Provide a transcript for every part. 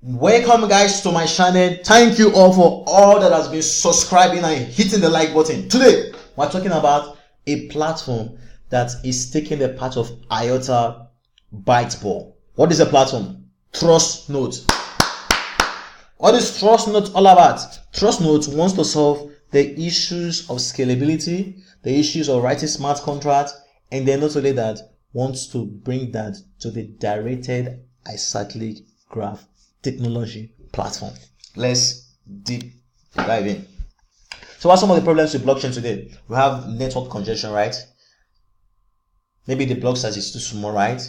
Welcome guys to my channel. Thank you all for all that has been subscribing and hitting the like button. Today we're talking about a platform that is taking the part of IOTA Byteball. What is the platform? Trustnote. What is Trustnote all about? Trustnote wants to solve the issues of scalability, the issues of writing smart contracts, and then not only that, wants to bring that to the directed acyclic graph technology platform. Let's deep dive in. So what are some of the problems with blockchain today? We have network congestion, right? Maybe the block size is too small, right?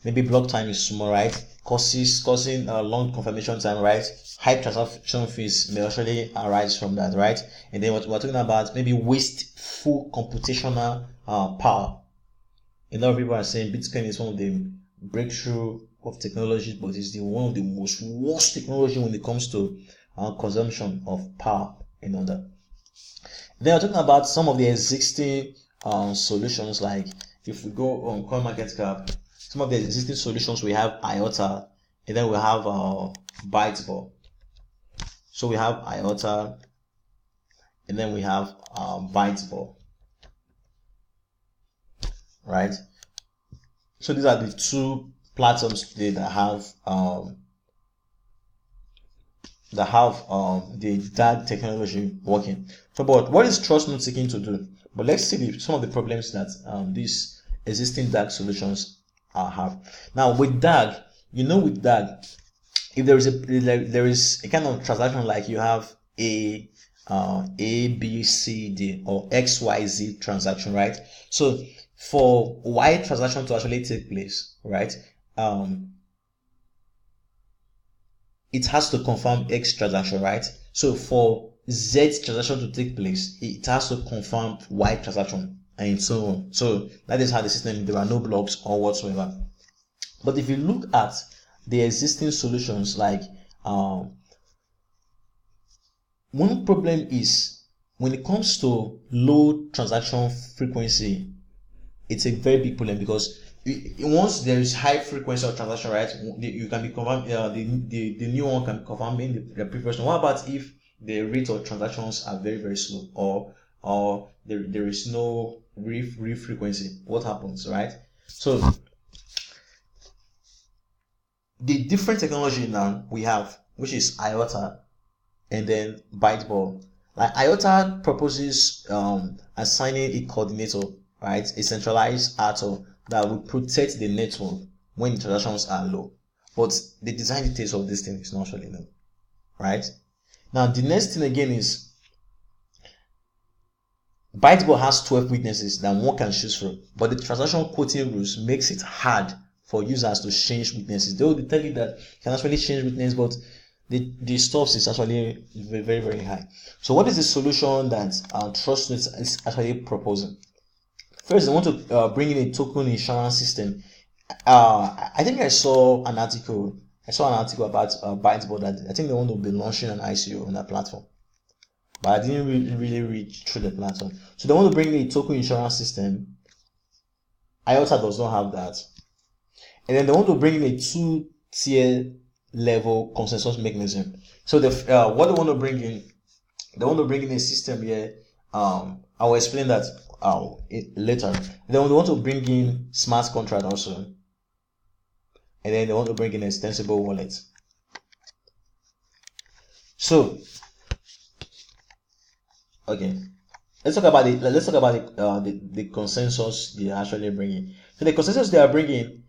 Maybe block time is small, right? Causing long confirmation time, right? High transaction fees may actually arise from that, right? And then what we're talking about, maybe wasteful computational power. A lot of people are saying Bitcoin is one of the breakthrough of technology, but it's one of the most worst technology when it comes to consumption of power and all that. Then we're talking about some of the existing solutions, like if we go on CoinMarketCap, some of the existing solutions, we have IOTA, and then we have Byteball. So we have IOTA, and then we have Byteball, right? So these are the two platforms today that have the DAG technology working. So, but what is Trustnote seeking to do? But let's see some of the problems that these existing DAG solutions have. Now, with DAG, with DAG, if there is a kind of transaction like you have A, B, C, D, or X, Y, Z transaction, right? So for Y transaction to actually take place, right? It has to confirm X transaction, right? So for Z transaction to take place, it has to confirm Y transaction, and so on. So that is how the system, there are no blocks or whatsoever. But if you look at the existing solutions, like one problem is when it comes to low transaction frequency, it's a very big problem, because once there is high frequency of transaction, right, you can be confirmed, the new one can be confirming the previous one. What about if the rate of transactions are very, very slow, or there is no real frequency? What happens, right? So the different technology now we have, which is IOTA and then Byteball. Like IOTA proposes assigning a coordinator, right, a centralized actor that will protect the network when the transactions are low. But the design details of this thing is not really known, right? Now the next thing again is Byteball has 12 witnesses that one can choose from, but the transaction quoting rules makes it hard for users to change witnesses. They will tell you that you can actually change witness, but the stops is actually very, very high. So what is the solution that Trustnote is actually proposing? First, they want to bring in a token insurance system. I think I saw an article about Byteball that I think they want to be launching an ICO on that platform, but I didn't really read through the platform. So they want to bring in a token insurance system. IOTA does not have that, and then they want to bring in a 2-tier level consensus mechanism. So what they want to bring in, they want to bring in a system here. I will explain that later. Then they want to bring in smart contract also, and then they want to bring in extensible wallet. So okay, let's talk about the consensus they are actually bringing. So the consensus they are bringing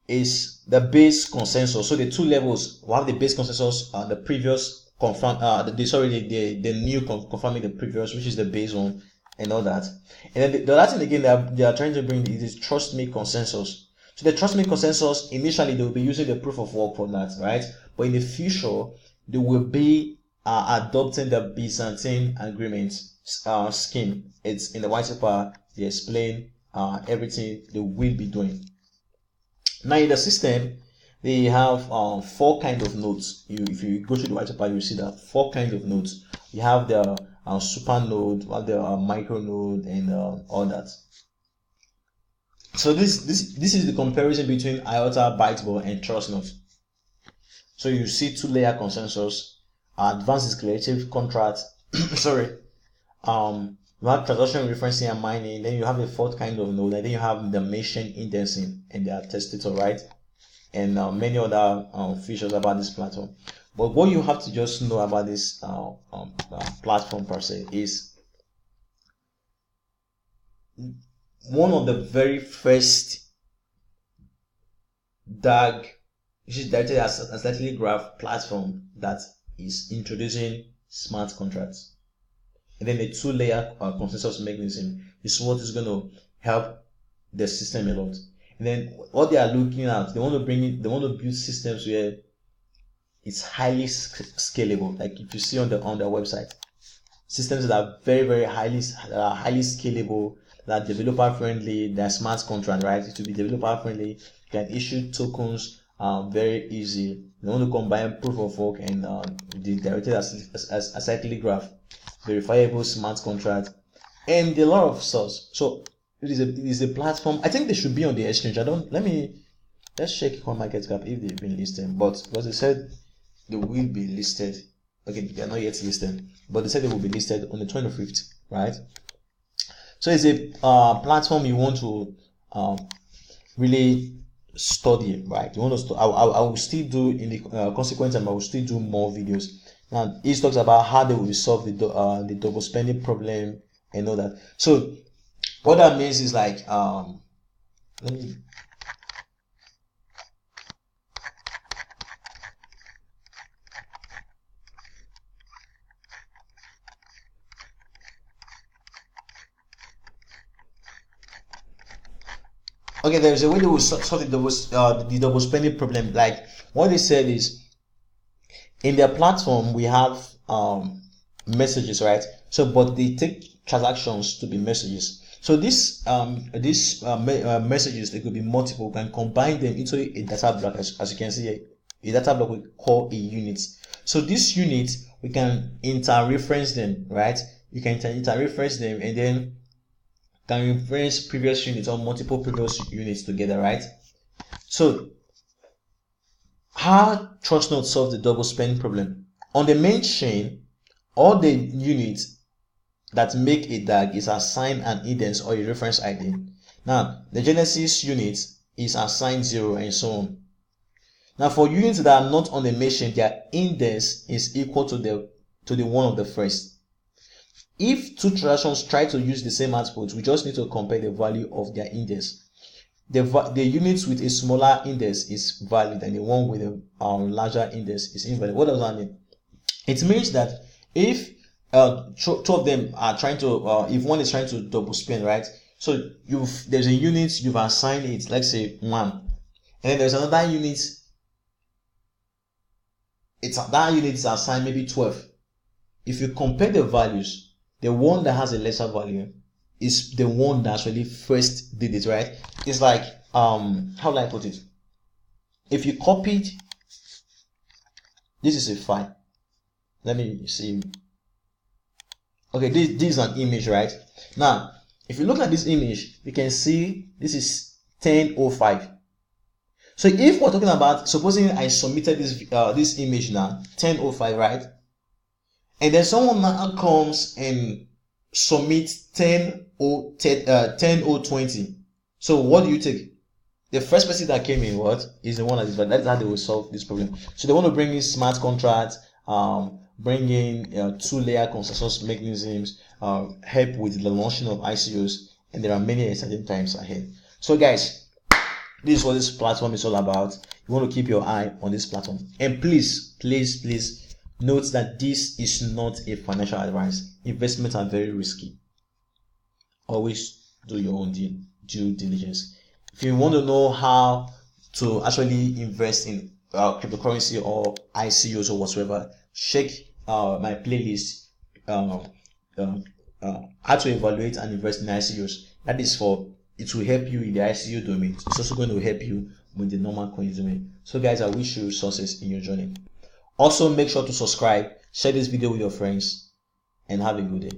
is the base consensus. So the two levels, we have the base consensus, the previous confirm, the new confirming the previous, which is the base one, and all that. And then the other thing again they are trying to bring is trust me consensus. So the trust me consensus, initially they will be using the proof of work for that, right? But in the future they will be adopting the Byzantine agreement scheme. It's in the white paper. They explain everything they will be doing. Now in the system, they have 4 kind of nodes. If you go to the white paper, you see that 4 kind of nodes. You have the super node, you have the micro node, and all that. So this is the comparison between IOTA, Byteball, and Trustnote. So you see two-layer consensus, advanced declarative contract. Sorry. You have transaction referencing and mining. Then you have a fourth kind of node, and then you have the machine indexing and the attestator, right? And many other features about this platform. But what you have to just know about this platform per se is one of the very first DAG, which is directed as a slightly graph platform that is introducing smart contracts. And then the two-layer consensus mechanism is what is going to help the system a lot. And then what they are looking at, they want to build systems where it's highly scalable. Like if you see on their website, systems that are very highly scalable, that are developer friendly, they're smart contract, right? To be developer friendly, you can issue tokens very easy. They want to combine proof of work and the directed as a cyclic graph, verifiable smart contract, and a lot of stuff. So it is a platform. I think they should be on the exchange. Let's check CoinMarketCap if they've been listed, but because they said they will be listed. Okay, they are not yet listed, but they said they will be listed on the 25th, right? So it's a platform you want to really study, right? You want to I will still do in the consequent time. I will still do more videos. Now it talks about how they will solve the double spending problem and all that. So what that means is like let me. Okay, there's a way they will solve the double spending problem. Like what they said is, in their platform we have messages, right? So but they take transactions to be messages. So these messages, they could be multiple, can combine them into a data block, as you can see here. A data block we call a unit. So this unit, we can inter-reference them, right? You can inter-reference them and then can reference previous units or multiple previous units together, right? So how Trustnote solves the double spend problem? On the main chain, all the units that make a DAG is assigned an index or a reference ID. Now the genesis unit is assigned 0 and so on. Now for units that are not on the main chain, their index is equal to the one of the first. If two transactions try to use the same output, we just need to compare the value of their index. The units with a smaller index is valid and the one with a larger index is invalid. What does that mean? It means that if two of them are trying to, if one is trying to double spend, right? So there's a unit, you've assigned it, let's say 1, and then there's another unit. That unit is assigned maybe 12. If you compare the values, the one that has a lesser value is the one that actually first did it, right? It's like how do I put it? If you copied, this is a file. Let me see. Okay, this is an image, right? Now, if you look at this image, you can see this is 10:05. So if we're talking about, supposing I submitted this image now 10:05, right? And then someone now comes and submits 10:20. So what do you take? The first person that came in, what is the one that is valid? That's how they will solve this problem. So they want to bring in smart contracts, bring in two-layer consensus mechanisms, help with the launching of ICOs, and there are many exciting times ahead. So guys, this is what this platform is all about. You want to keep your eye on this platform, and please note that this is not a financial advice. Investments are very risky. Always do your own due diligence. If you want to know how to actually invest in cryptocurrency or ICOs or whatsoever, check my playlist, how to evaluate and invest in ICOs. That is it will help you in the ICO domain. It's also going to help you with the normal coins domain. So guys, I wish you success in your journey. Also, make sure to subscribe, share this video with your friends, and have a good day.